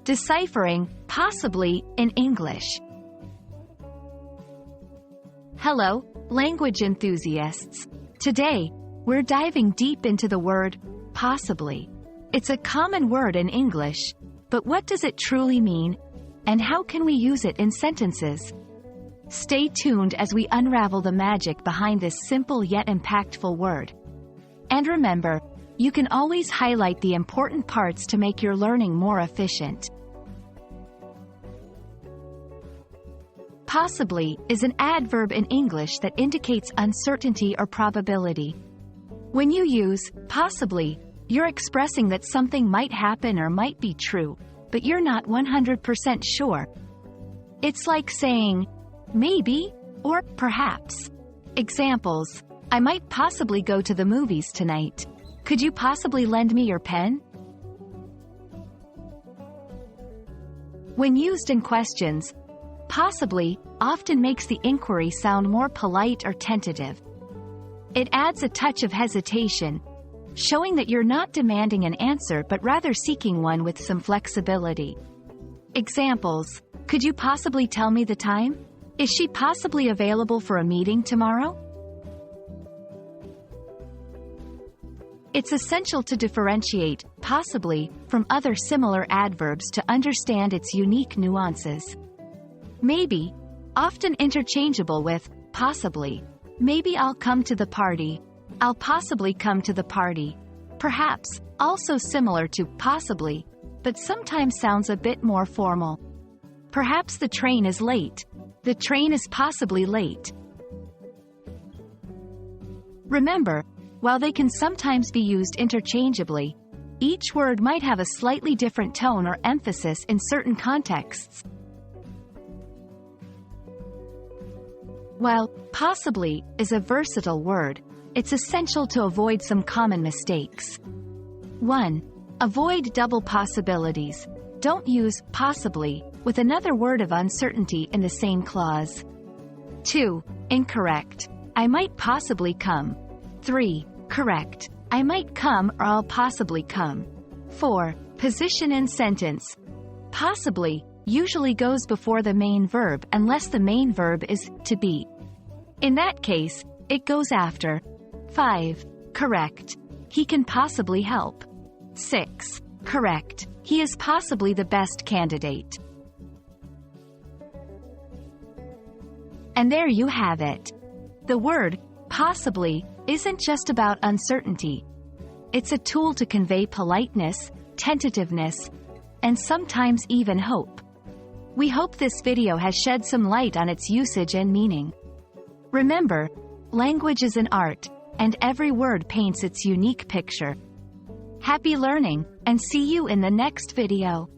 Deciphering, possibly, in English. Hello, language enthusiasts. Today, we're diving deep into the word, possibly. It's a common word in English, but what does it truly mean, and how can we use it in sentences? Stay tuned as we unravel the magic behind this simple yet impactful word. And remember, you can always highlight the important parts to make your learning more efficient. Possibly is an adverb in English that indicates uncertainty or probability. When you use possibly, you're expressing that something might happen or might be true, but you're not 100% sure. It's like saying, maybe, or perhaps. Examples: I might possibly go to the movies tonight. Could you possibly lend me your pen? When used in questions, possibly often makes the inquiry sound more polite or tentative. It adds a touch of hesitation, showing that you're not demanding an answer but rather seeking one with some flexibility. Examples: could you possibly tell me the time? Is she possibly available for a meeting tomorrow? It's essential to differentiate possibly from other similar adverbs to understand its unique nuances. Maybe, often interchangeable with possibly. Maybe I'll come to the party. I'll possibly come to the party. Perhaps, also similar to possibly, but sometimes sounds a bit more formal. Perhaps the train is late. The train is possibly late. Remember, while they can sometimes be used interchangeably, each word might have a slightly different tone or emphasis in certain contexts. While possibly is a versatile word, it's essential to avoid some common mistakes. 1. Avoid double possibilities. Don't use possibly with another word of uncertainty in the same clause. 2. Incorrect. I might possibly come. 3. Correct. I might come or I'll possibly come. 4. Position in sentence. Possibly usually goes before the main verb unless the main verb is to be. In that case, it goes after. 5. Correct. He can possibly help. 6. Correct. He is possibly the best candidate. And there you have it. The word, possibly, isn't just about uncertainty. It's a tool to convey politeness, tentativeness, and sometimes even hope. We hope this video has shed some light on its usage and meaning. Remember, language is an art, and every word paints its unique picture. Happy learning, and see you in the next video.